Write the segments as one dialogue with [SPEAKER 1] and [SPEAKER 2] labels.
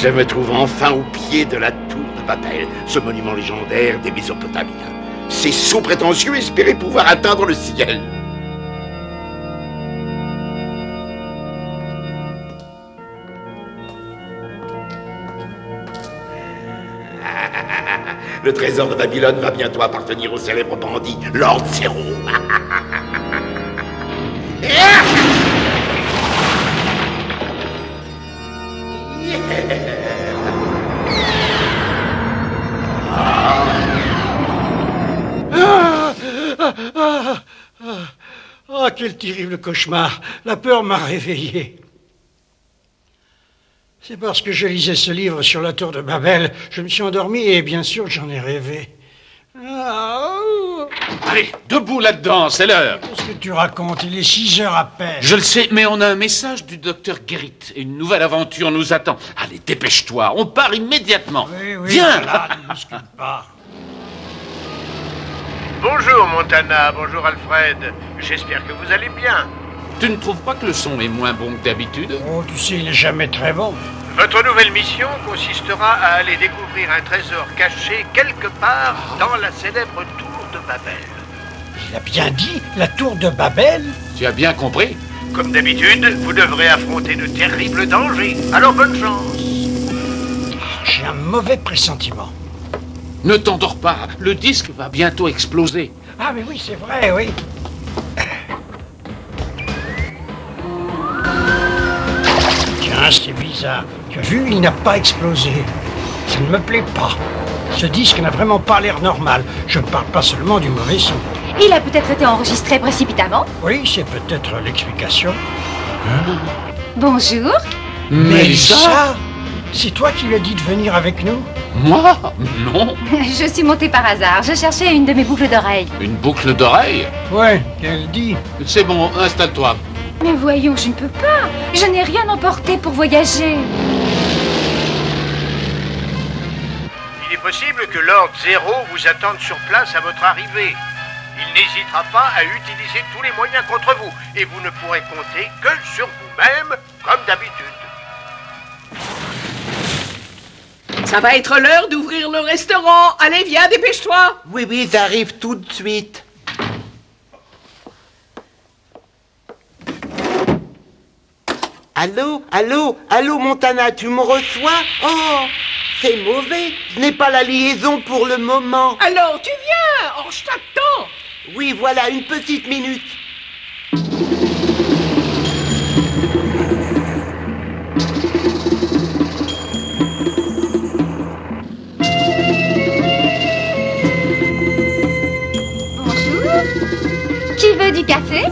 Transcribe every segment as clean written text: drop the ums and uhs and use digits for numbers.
[SPEAKER 1] Je me trouve enfin au pied de la tour de Babel, ce monument légendaire des Mésopotamiens. Ces sots prétentieux espéraient pouvoir atteindre le ciel. Le trésor de Babylone va bientôt appartenir au célèbre bandit Lord Zero.
[SPEAKER 2] Oh, quel terrible cauchemar. La peur m'a réveillé. C'est parce que je lisais ce livre sur la tour de Babel. Je me suis endormi et bien sûr j'en ai rêvé.
[SPEAKER 3] Allez, debout là-dedans, c'est l'heure.
[SPEAKER 2] Qu'est-ce que tu racontes? Il est 6 heures à peine.
[SPEAKER 3] Je le sais, mais on a un message du docteur Guérit. Une nouvelle aventure nous attend. Allez, dépêche-toi, on part immédiatement.
[SPEAKER 2] Oui,
[SPEAKER 3] Viens
[SPEAKER 2] voilà, ne bouscule pas.
[SPEAKER 4] Bonjour Montana, bonjour Alfred. J'espère que vous allez bien.
[SPEAKER 3] Tu ne trouves pas que le son est moins bon que d'habitude?
[SPEAKER 2] Oh, tu sais, il n'est jamais très bon.
[SPEAKER 4] Votre nouvelle mission consistera à aller découvrir un trésor caché quelque part dans la célèbre tour de Babel.
[SPEAKER 2] Il a bien dit, la tour de Babel?
[SPEAKER 3] Tu as bien compris?
[SPEAKER 4] Comme d'habitude, vous devrez affronter de terribles dangers. Alors bonne chance.
[SPEAKER 2] J'ai un mauvais pressentiment.
[SPEAKER 3] Ne t'endors pas, le disque va bientôt exploser.
[SPEAKER 2] Ah, mais oui, c'est vrai, oui. Tiens, c'est bizarre. Tu as vu, il n'a pas explosé. Ça ne me plaît pas. Ce disque n'a vraiment pas l'air normal. Je ne parle pas seulement du mauvais son.
[SPEAKER 5] Il a peut-être été enregistré précipitamment.
[SPEAKER 2] Oui, c'est peut-être l'explication.
[SPEAKER 5] Bonjour.
[SPEAKER 2] Mélissa, c'est toi qui lui as dit de venir avec nous?
[SPEAKER 3] Moi? Non.
[SPEAKER 5] Je suis montée par hasard. Je cherchais une de mes boucles d'oreilles.
[SPEAKER 3] Une boucle d'oreille?
[SPEAKER 2] Ouais, qu'elle dit.
[SPEAKER 3] C'est bon, installe-toi.
[SPEAKER 5] Mais voyons, je ne peux pas. Je n'ai rien emporté pour voyager.
[SPEAKER 4] Il est possible que Lord Zero vous attende sur place à votre arrivée. Il n'hésitera pas à utiliser tous les moyens contre vous, et vous ne pourrez compter que sur vous-même, comme d'habitude.
[SPEAKER 6] Ça va être l'heure d'ouvrir le restaurant. Allez, viens, dépêche-toi.
[SPEAKER 7] Oui, j'arrive tout de suite. Allô, Montana, tu me reçois? Oh, c'est mauvais. Je n'ai pas la liaison pour le moment.
[SPEAKER 6] Alors, tu viens. Oh, je t'attends.
[SPEAKER 7] Oui, voilà, une petite minute.
[SPEAKER 5] Bonjour. Qui veut du café?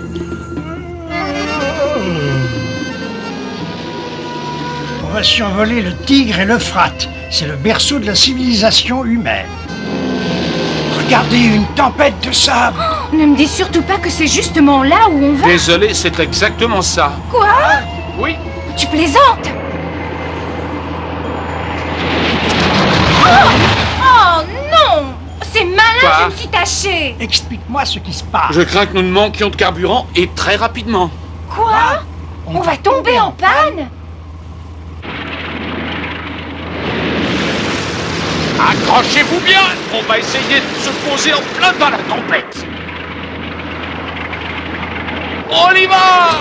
[SPEAKER 2] On va survoler le Tigre et l'Euphrate. C'est le berceau de la civilisation humaine. Regardez, une tempête de sable.
[SPEAKER 5] Oh, ne me dis surtout pas que c'est justement là où on va.
[SPEAKER 3] Désolé, c'est exactement ça.
[SPEAKER 5] Quoi?
[SPEAKER 3] Oui.
[SPEAKER 5] Tu plaisantes? Oh non! C'est malin,
[SPEAKER 3] Quoi?
[SPEAKER 5] je me suis tachée.
[SPEAKER 2] Explique-moi ce qui se passe.
[SPEAKER 3] Je crains que nous ne manquions de carburant et très rapidement.
[SPEAKER 5] Quoi? On va tomber en panne?
[SPEAKER 3] Accrochez-vous bien, on va essayer de se poser en plein dans la tempête. On y va!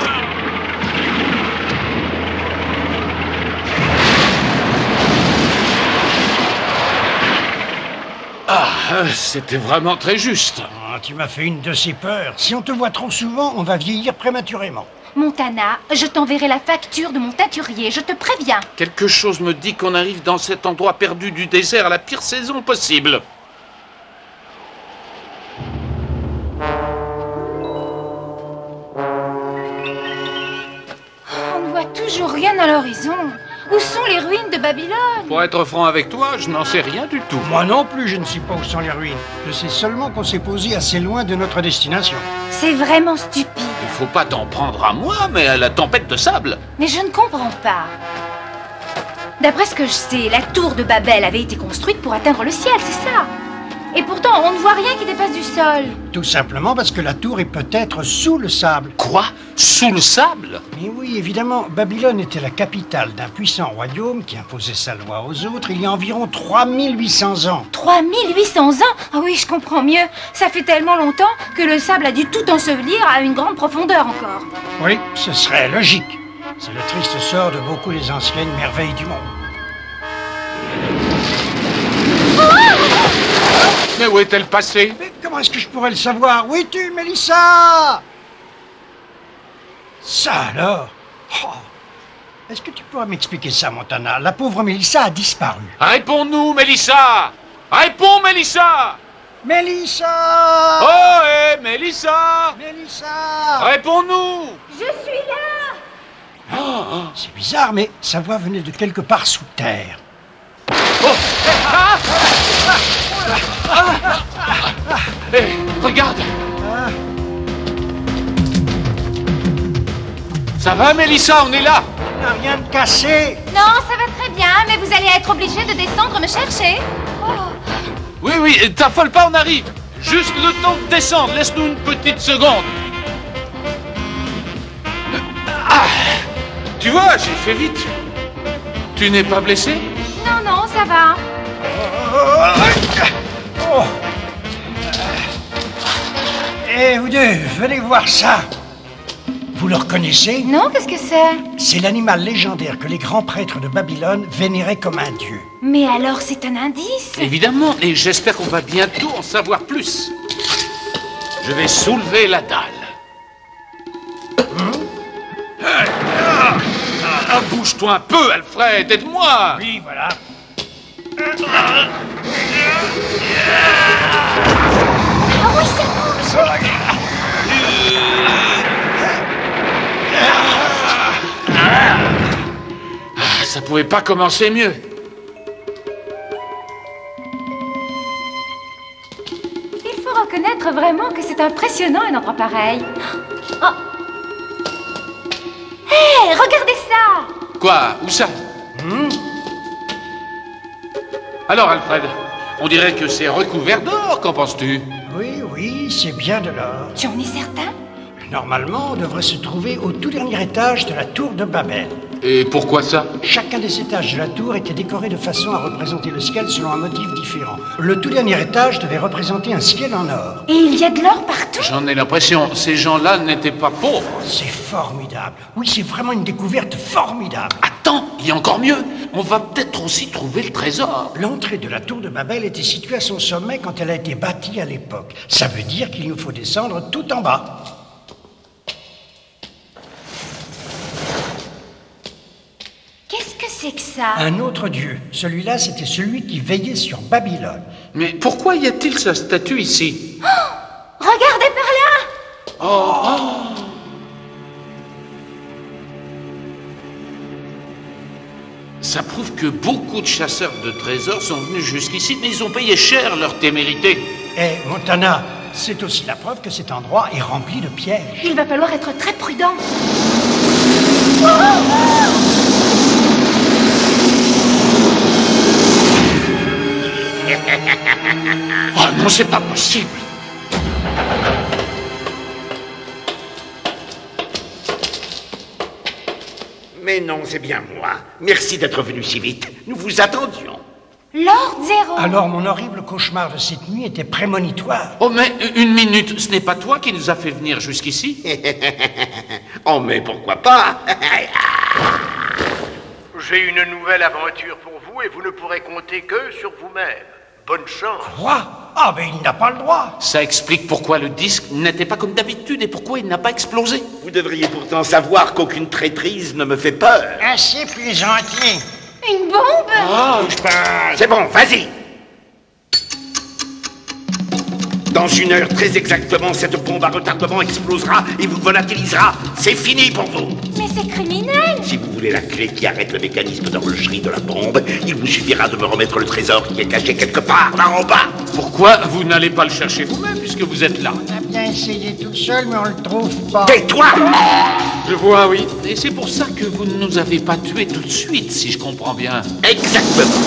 [SPEAKER 3] Ah, c'était vraiment très juste.
[SPEAKER 2] Ah, tu m'as fait une de ces peurs. Si on te voit trop souvent, on va vieillir prématurément.
[SPEAKER 5] Montana, je t'enverrai la facture de mon teinturier, je te préviens.
[SPEAKER 3] Quelque chose me dit qu'on arrive dans cet endroit perdu du désert à la pire saison possible.
[SPEAKER 5] On ne voit toujours rien à l'horizon. Où sont les ruines de Babylone?
[SPEAKER 3] Pour être franc avec toi, je n'en sais rien du tout.
[SPEAKER 2] Moi non plus, je ne sais pas où sont les ruines. Je sais seulement qu'on s'est posé assez loin de notre destination.
[SPEAKER 5] C'est vraiment stupide.
[SPEAKER 3] Il faut pas t'en prendre à moi, mais à la tempête de sable.
[SPEAKER 5] Mais je ne comprends pas. D'après ce que je sais, la tour de Babel avait été construite pour atteindre le ciel, c'est ça? Et pourtant, on ne voit rien qui dépasse du sol.
[SPEAKER 2] Tout simplement parce que la tour est peut-être sous le sable.
[SPEAKER 3] Quoi? Sous le sable?
[SPEAKER 2] Mais oui, évidemment, Babylone était la capitale d'un puissant royaume qui imposait sa loi aux autres il y a environ 3800 ans.
[SPEAKER 5] 3800 ans? Ah oui, je comprends mieux. Ça fait tellement longtemps que le sable a dû tout ensevelir à une grande profondeur encore.
[SPEAKER 2] Oui, ce serait logique. C'est le triste sort de beaucoup des anciennes merveilles du monde.
[SPEAKER 3] Mais où est-elle passée?
[SPEAKER 2] Mais comment est-ce que je pourrais le savoir? Où es-tu, Mélissa? Ça alors? Oh. Est-ce que tu pourrais m'expliquer ça, Montana? La pauvre Mélissa a disparu.
[SPEAKER 3] Réponds-nous, Mélissa! Réponds, Mélissa!
[SPEAKER 2] Mélissa!
[SPEAKER 3] Oh, hé, Mélissa!
[SPEAKER 2] Mélissa!
[SPEAKER 5] Je
[SPEAKER 3] Réponds-nous!
[SPEAKER 5] suis là!
[SPEAKER 2] C'est bizarre, mais sa voix venait de quelque part sous terre.
[SPEAKER 3] Hé, regarde! Ça va, Mélissa? On est là!
[SPEAKER 2] On n'a rien de cassé.
[SPEAKER 5] Non, ça va très bien, mais vous allez être obligé de descendre me chercher.
[SPEAKER 3] Oui, t'affole pas, on arrive! Juste le temps de descendre, laisse-nous une petite seconde! Ah! Tu vois, j'ai fait vite! Tu n'es pas blessé?
[SPEAKER 5] Non, ça va.
[SPEAKER 2] Oh. Eh, vous deux, venez voir ça. Vous le reconnaissez?
[SPEAKER 5] Non, qu'est-ce que c'est?
[SPEAKER 2] C'est l'animal légendaire que les grands prêtres de Babylone vénéraient comme un dieu.
[SPEAKER 5] Mais alors, c'est un indice?
[SPEAKER 3] Évidemment, et j'espère qu'on va bientôt en savoir plus. Je vais soulever la dalle. Bouge-toi un peu, Alfred, aide-moi!
[SPEAKER 2] Oui, voilà.
[SPEAKER 5] Ah oui, ça bouge!
[SPEAKER 3] Ça pouvait pas commencer mieux.
[SPEAKER 5] Il faut reconnaître vraiment que c'est impressionnant un endroit pareil. Oh. Hé, regardez ça!
[SPEAKER 3] Quoi? Où ça? Alors, Alfred, on dirait que c'est recouvert d'or, qu'en penses-tu?
[SPEAKER 2] Oui, c'est bien de l'or.
[SPEAKER 5] Tu en es certain?
[SPEAKER 2] Normalement, on devrait se trouver au tout dernier étage de la tour de Babel.
[SPEAKER 3] Et pourquoi ça?
[SPEAKER 2] Chacun des étages de la tour était décoré de façon à représenter le ciel selon un motif différent. Le tout dernier étage devait représenter un ciel en or.
[SPEAKER 5] Et il y a de l'or partout?
[SPEAKER 3] J'en ai l'impression, ces gens-là n'étaient pas pauvres.
[SPEAKER 2] C'est formidable. Oui, c'est vraiment une découverte formidable.
[SPEAKER 3] Attends, il y a encore mieux. On va peut-être aussi trouver le trésor.
[SPEAKER 2] L'entrée de la tour de Babel était située à son sommet quand elle a été bâtie à l'époque. Ça veut dire qu'il nous faut descendre tout en bas.
[SPEAKER 5] Qu'est-ce que c'est que ça?
[SPEAKER 2] Un autre dieu. Celui-là, c'était celui qui veillait sur Babylone.
[SPEAKER 3] Mais pourquoi y a-t-il sa statue ici?
[SPEAKER 5] Regardez par là!
[SPEAKER 3] Ça prouve que beaucoup de chasseurs de trésors sont venus jusqu'ici, mais ils ont payé cher leur témérité.
[SPEAKER 2] Eh, Montana, c'est aussi la preuve que cet endroit est rempli de pièges.
[SPEAKER 5] Il va falloir être très prudent.
[SPEAKER 3] Oh non, c'est pas possible.
[SPEAKER 1] Mais non, c'est bien moi. Merci d'être venu si vite. Nous vous attendions.
[SPEAKER 5] Lord Zero!
[SPEAKER 2] Alors, mon horrible cauchemar de cette nuit était prémonitoire.
[SPEAKER 3] Oh, mais une minute, ce n'est pas toi qui nous a fait venir jusqu'ici?
[SPEAKER 1] Oh, mais pourquoi pas?
[SPEAKER 4] J'ai une nouvelle aventure pour vous et vous ne pourrez compter que sur vous-même. Bonne chance.
[SPEAKER 2] Quoi? Ah, mais il n'a pas le droit.
[SPEAKER 3] Ça explique pourquoi le disque n'était pas comme d'habitude et pourquoi il n'a pas explosé.
[SPEAKER 1] Vous devriez pourtant savoir qu'aucune traîtrise ne me fait peur.
[SPEAKER 2] Assez plaisantier.
[SPEAKER 5] Une bombe?
[SPEAKER 1] C'est bon, vas-y. Dans 1 heure, très exactement, cette bombe à retardement explosera et vous volatilisera. C'est fini pour vous.
[SPEAKER 5] Mais c'est criminel!
[SPEAKER 1] Si vous voulez la clé qui arrête le mécanisme d'horlogerie de la bombe, il vous suffira de me remettre le trésor qui est caché quelque part, là en bas.
[SPEAKER 3] Pourquoi vous n'allez pas le chercher vous-même puisque vous êtes là?
[SPEAKER 2] On a bien essayé tout seul, mais on le trouve pas.
[SPEAKER 1] Tais-toi!
[SPEAKER 3] Je vois, oui. Et c'est pour ça que vous ne nous avez pas tués tout de suite, si je comprends bien.
[SPEAKER 1] Exactement.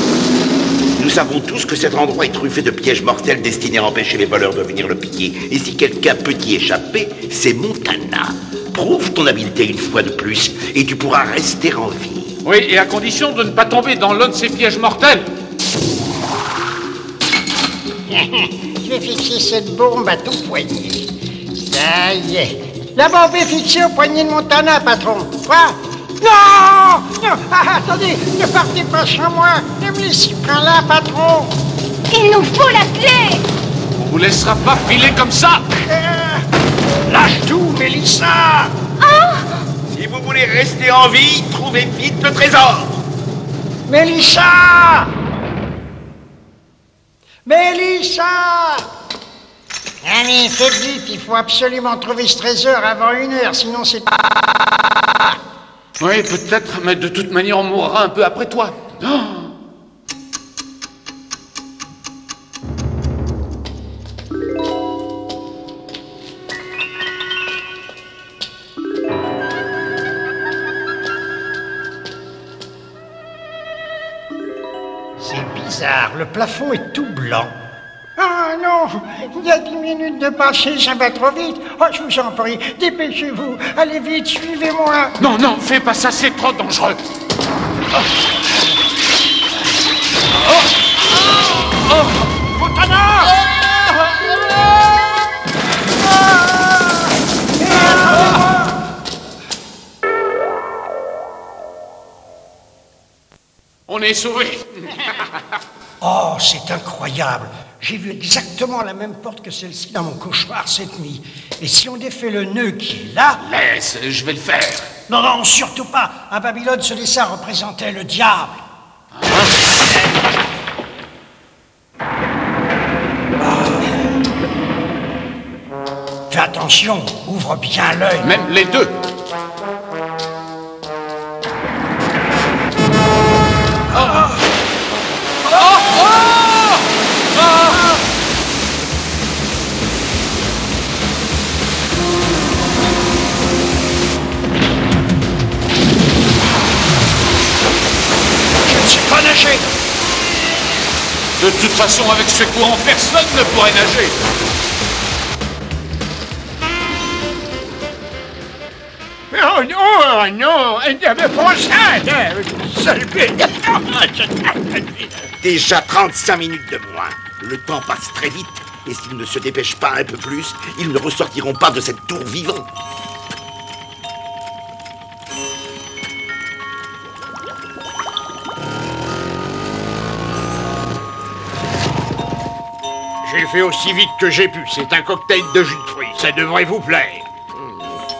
[SPEAKER 1] Nous savons tous que cet endroit est truffé de pièges mortels destinés à empêcher les voleurs de venir le piller. Et si quelqu'un peut y échapper, c'est Montana. Prouve ton habileté une fois de plus, et tu pourras rester en vie.
[SPEAKER 3] Oui, et à condition de ne pas tomber dans l'un de ces pièges mortels.
[SPEAKER 2] Je vais fixer cette bombe à ton poignet. Ça y est. La bombe est fixée au poignet de Montana, patron. Quoi? Non! Non! Ah, attendez, ne partez pas sans moi. Ne me laissez pas là, patron.
[SPEAKER 5] Il nous faut la clé!
[SPEAKER 3] On vous laissera pas filer comme ça.
[SPEAKER 2] Lâche tout, Mélissa!
[SPEAKER 1] Si vous voulez rester en vie, trouvez vite le trésor.
[SPEAKER 2] Mélissa! Mélissa! Allez, faites vite, il faut absolument trouver ce trésor avant 1 heure, sinon c'est pas...
[SPEAKER 3] Oui, peut-être, mais de toute manière, on mourra un peu après toi. Oh.
[SPEAKER 2] C'est bizarre, le plafond est tout blanc. Ah non, il y a 10 minutes de passé, ça va trop vite. Oh, je vous en prie, dépêchez-vous, allez vite, suivez-moi.
[SPEAKER 3] Non, non, fais pas ça, c'est trop dangereux.
[SPEAKER 2] Montana!
[SPEAKER 3] On est sauvés.
[SPEAKER 2] Oh, c'est incroyable. J'ai vu exactement la même porte que celle-ci dans mon cauchemar cette nuit. Et si on défait le nœud qui est là...
[SPEAKER 3] Laisse, je vais le faire.
[SPEAKER 2] Non, non, surtout pas. À Babylone, ce dessin représentait le diable. Fais attention, ouvre bien l'œil.
[SPEAKER 3] Même les deux. De toute façon, avec ce courant, personne ne pourrait nager.
[SPEAKER 4] Oh non, elle n'avait pas ça,
[SPEAKER 1] Déjà 35 minutes de moins. Le temps passe très vite, et s'ils ne se dépêchent pas un peu plus, ils ne ressortiront pas de cette tour vivants.
[SPEAKER 4] J'ai fait aussi vite que j'ai pu. C'est un cocktail de jus de fruits. Ça devrait vous plaire.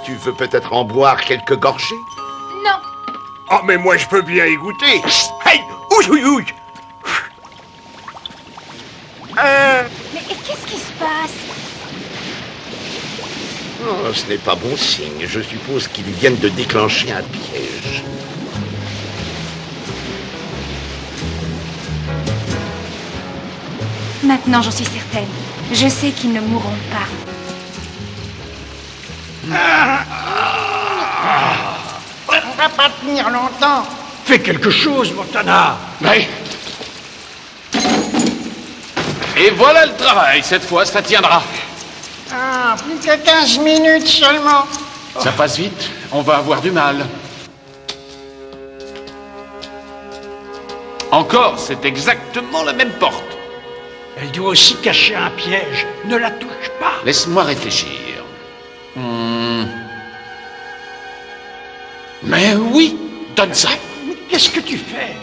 [SPEAKER 1] Tu veux peut-être en boire quelques gorgées?
[SPEAKER 5] Non.
[SPEAKER 4] Oh, mais moi, je peux bien y goûter. Hey! Ouille, ouille, ouille!
[SPEAKER 5] Mais qu'est-ce qui se passe?
[SPEAKER 1] Oh, ce n'est pas bon signe. Je suppose qu'ils viennent de déclencher un piège.
[SPEAKER 5] Maintenant, j'en suis certaine. Je sais qu'ils ne mourront pas.
[SPEAKER 2] On va pas tenir longtemps. Fais quelque chose, Montana.
[SPEAKER 3] Oui. Et voilà le travail. Cette fois, ça tiendra.
[SPEAKER 2] Ah, plus que 15 minutes seulement.
[SPEAKER 3] Ça passe vite. On va avoir du mal. Encore, c'est exactement la même porte.
[SPEAKER 2] Elle doit aussi cacher un piège. Ne la touche pas.
[SPEAKER 3] Laisse-moi réfléchir. Mais oui, donne ça.
[SPEAKER 2] Mais qu'est-ce que tu fais?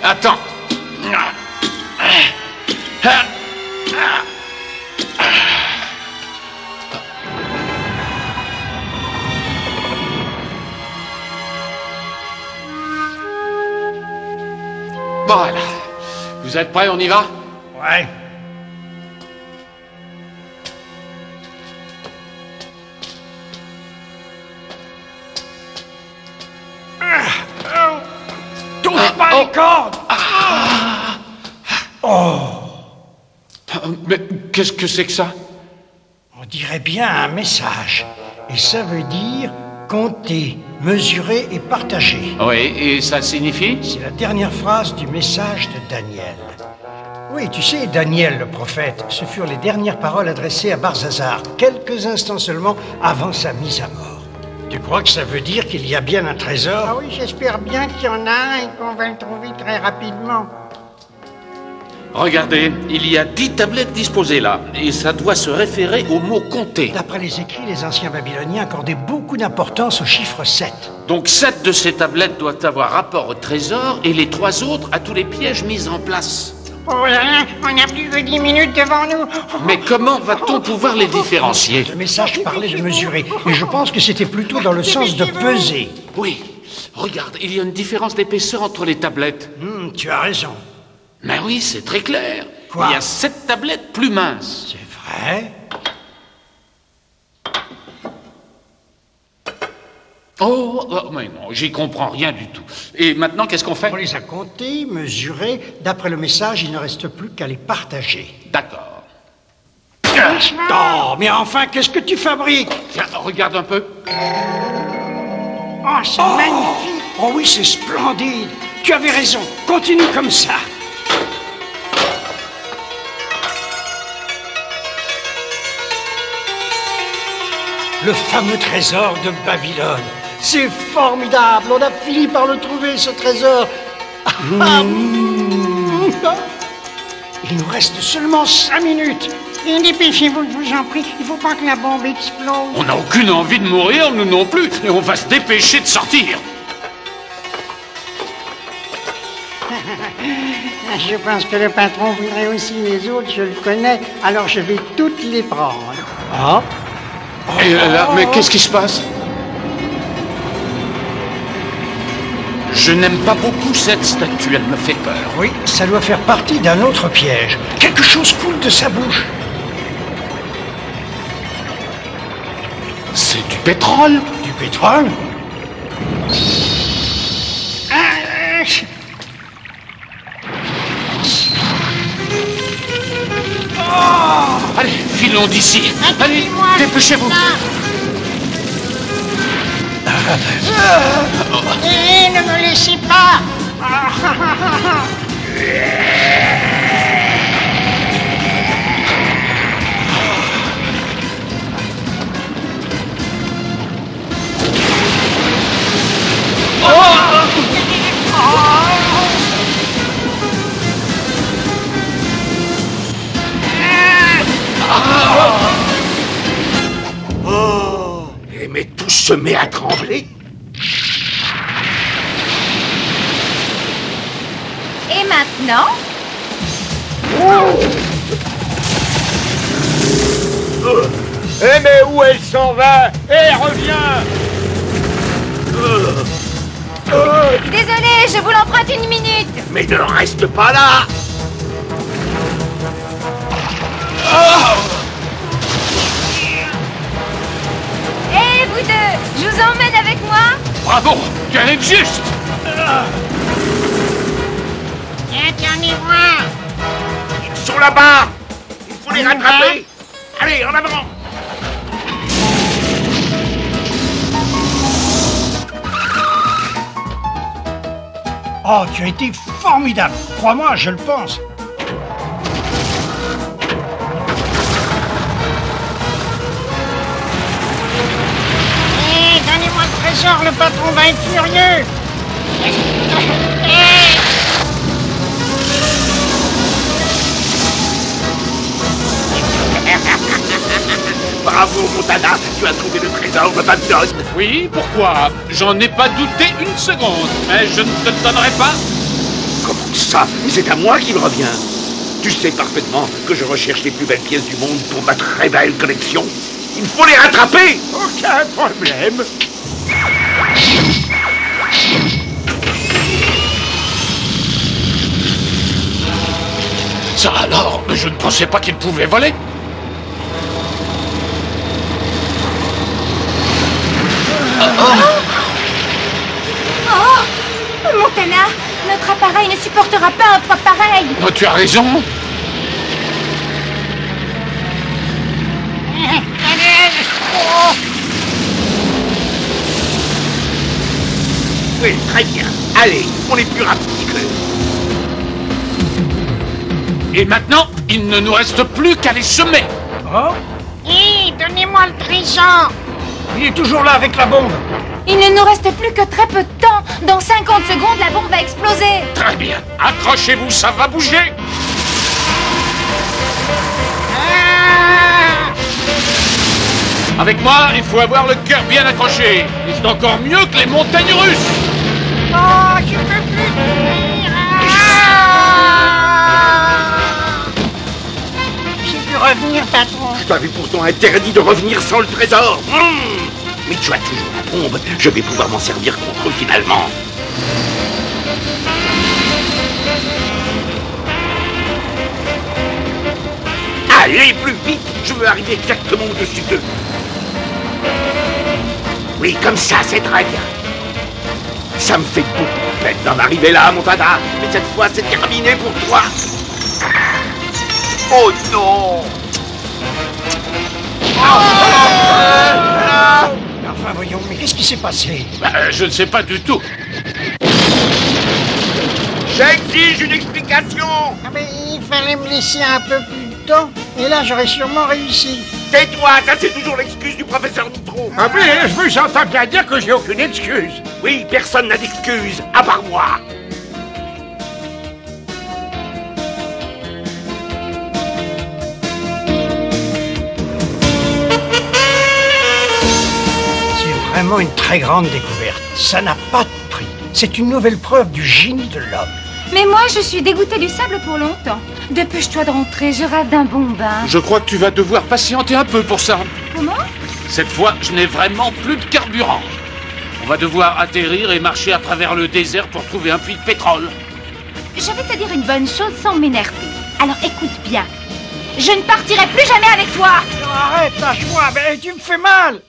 [SPEAKER 3] Attends. Voilà. Vous êtes prêts, on y va?
[SPEAKER 2] Ouais. Touche pas les cordes!
[SPEAKER 3] Mais qu'est-ce que c'est que ça?
[SPEAKER 2] On dirait bien un message. Et ça veut dire compter, mesurer et partager.
[SPEAKER 3] Oui, et ça signifie?
[SPEAKER 2] C'est la dernière phrase du message de Daniel. Oui, tu sais, Daniel le prophète, ce furent les dernières paroles adressées à Barzazar, quelques instants seulement avant sa mise à mort. Tu crois que ça veut dire qu'il y a bien un trésor? Ah oui, j'espère bien qu'il y en a un et qu'on va le trouver très rapidement.
[SPEAKER 3] Regardez, il y a 10 tablettes disposées là, et ça doit se référer au mot compter.
[SPEAKER 2] D'après les écrits, les anciens Babyloniens accordaient beaucoup d'importance au chiffre 7.
[SPEAKER 3] Donc 7 de ces tablettes doivent avoir rapport au trésor, et les 3 autres à tous les pièges mis en place.
[SPEAKER 2] Oh là là, on n'a plus que 10 minutes devant nous.
[SPEAKER 3] Mais comment va-t-on pouvoir les différencier?
[SPEAKER 2] Le message parlait de mesurer, et je pense que c'était plutôt dans le sens de peser.
[SPEAKER 3] Oui, regarde, il y a une différence d'épaisseur entre les tablettes.
[SPEAKER 2] Tu as raison.
[SPEAKER 3] Mais oui, c'est très clair.
[SPEAKER 2] Quoi?
[SPEAKER 3] Il y a 7 tablettes plus minces.
[SPEAKER 2] C'est vrai?
[SPEAKER 3] Oh, mais non, j'y comprends rien du tout. Et maintenant, qu'est-ce qu'on fait?
[SPEAKER 2] On les a comptés, mesurés. D'après le message, il ne reste plus qu'à les partager.
[SPEAKER 3] D'accord.
[SPEAKER 2] Oh, mais enfin, qu'est-ce que tu fabriques?
[SPEAKER 3] Tiens, regarde un peu.
[SPEAKER 2] Oh, c'est magnifique. Oh oui, c'est splendide. Tu avais raison. Continue comme ça. Le fameux trésor de Babylone. C'est formidable. On a fini par le trouver, ce trésor. Il nous reste seulement 5 minutes. Et dépêchez-vous, je vous en prie. Il ne faut pas que la bombe explose.
[SPEAKER 3] On n'a aucune envie de mourir, nous non plus. Et on va se dépêcher de sortir.
[SPEAKER 2] Je pense que le patron voudrait aussi les autres, je le connais. Alors je vais toutes les prendre. Ah?
[SPEAKER 3] Et là, mais qu'est-ce qui se passe? Je n'aime pas beaucoup cette statue, elle me fait peur.
[SPEAKER 2] Oui, ça doit faire partie d'un autre piège. Quelque chose coule de sa bouche.
[SPEAKER 3] C'est du pétrole.
[SPEAKER 2] Du pétrole?
[SPEAKER 3] Allez, filons d'ici. Allez, dépêchez-vous.
[SPEAKER 2] Ne me laissez pas.
[SPEAKER 1] Mais tout se met à trembler.
[SPEAKER 5] Et maintenant?
[SPEAKER 4] Eh mais où elle s'en va? Eh, reviens!
[SPEAKER 5] Désolé, je vous l'emprunte une minute.
[SPEAKER 1] Mais ne reste pas là.
[SPEAKER 5] Hé, vous deux, je vous emmène avec moi.
[SPEAKER 3] Bravo, tu es juste.
[SPEAKER 2] Tiens, y voir.
[SPEAKER 1] Ils sont là-bas. Il faut les rattraper. Allez, en avant.
[SPEAKER 2] Oh, tu as été formidable. Crois-moi, je le pense. Donnez-moi le trésor, le patron va être furieux.
[SPEAKER 1] Bravo, Montana. Tu as trouvé le trésor de Babylone.
[SPEAKER 3] Oui, pourquoi? J'en ai pas douté une seconde. Mais je ne te le donnerai pas.
[SPEAKER 1] Comment ça? C'est à moi qu'il revient. Tu sais parfaitement que je recherche les plus belles pièces du monde pour ma très belle collection. Il faut les rattraper.
[SPEAKER 4] Aucun problème.
[SPEAKER 3] Ça alors, je ne pensais pas qu'il pouvait voler.
[SPEAKER 5] Oh, Montana, notre appareil ne supportera pas un poids pareil.
[SPEAKER 3] Oh, tu as raison.
[SPEAKER 1] Oui, très bien. Allez, on est plus rapide qu'eux.
[SPEAKER 3] Et maintenant, il ne nous reste plus qu'à les semer.
[SPEAKER 2] Oh,
[SPEAKER 8] Hé, donnez-moi le trésor.
[SPEAKER 2] il est toujours là avec la bombe.
[SPEAKER 5] Il ne nous reste plus que très peu de temps. Dans 50 secondes, la bombe va exploser.
[SPEAKER 3] Très bien. Accrochez-vous, ça va bouger. Avec moi, il faut avoir le cœur bien accroché. Et c'est encore mieux que les montagnes russes.
[SPEAKER 8] Oh, je peux plus tenir.
[SPEAKER 2] J'ai pu revenir, patron.
[SPEAKER 1] Je t'avais pourtant interdit de revenir sans le trésor. Mais tu as toujours la bombe. Je vais pouvoir m'en servir contre eux finalement. Allez, plus vite. Je veux arriver exactement au-dessus d'eux. Oui, comme ça, c'est très bien. Ça me fait beaucoup de peine d'en arriver là, Montana. Mais cette fois, c'est terminé pour toi. Oh non!
[SPEAKER 2] Enfin, voyons, mais qu'est-ce qui s'est passé?
[SPEAKER 3] Je ne sais pas du tout.
[SPEAKER 1] J'exige une explication!
[SPEAKER 2] Ah ben, il fallait me laisser un peu plus de temps, et là, j'aurais sûrement réussi.
[SPEAKER 1] Tais-toi, ça c'est toujours l'excuse du professeur Nitro.
[SPEAKER 2] Ah mais je vous entends bien dire que j'ai aucune excuse.
[SPEAKER 1] Oui, personne n'a d'excuse, à part moi.
[SPEAKER 2] C'est vraiment une très grande découverte. Ça n'a pas de prix. C'est une nouvelle preuve du génie de l'homme.
[SPEAKER 5] Mais moi, je suis dégoûtée du sable pour longtemps. Dépêche-toi de rentrer, je rêve d'un bon bain.
[SPEAKER 3] Je crois que tu vas devoir patienter un peu pour ça.
[SPEAKER 5] Comment?
[SPEAKER 3] Cette fois, je n'ai vraiment plus de carburant. On va devoir atterrir et marcher à travers le désert pour trouver un puits de pétrole.
[SPEAKER 5] Je vais te dire une bonne chose sans m'énerver. Alors écoute bien. Je ne partirai plus jamais avec toi.
[SPEAKER 2] Arrête, lâche-moi, mais tu me fais mal.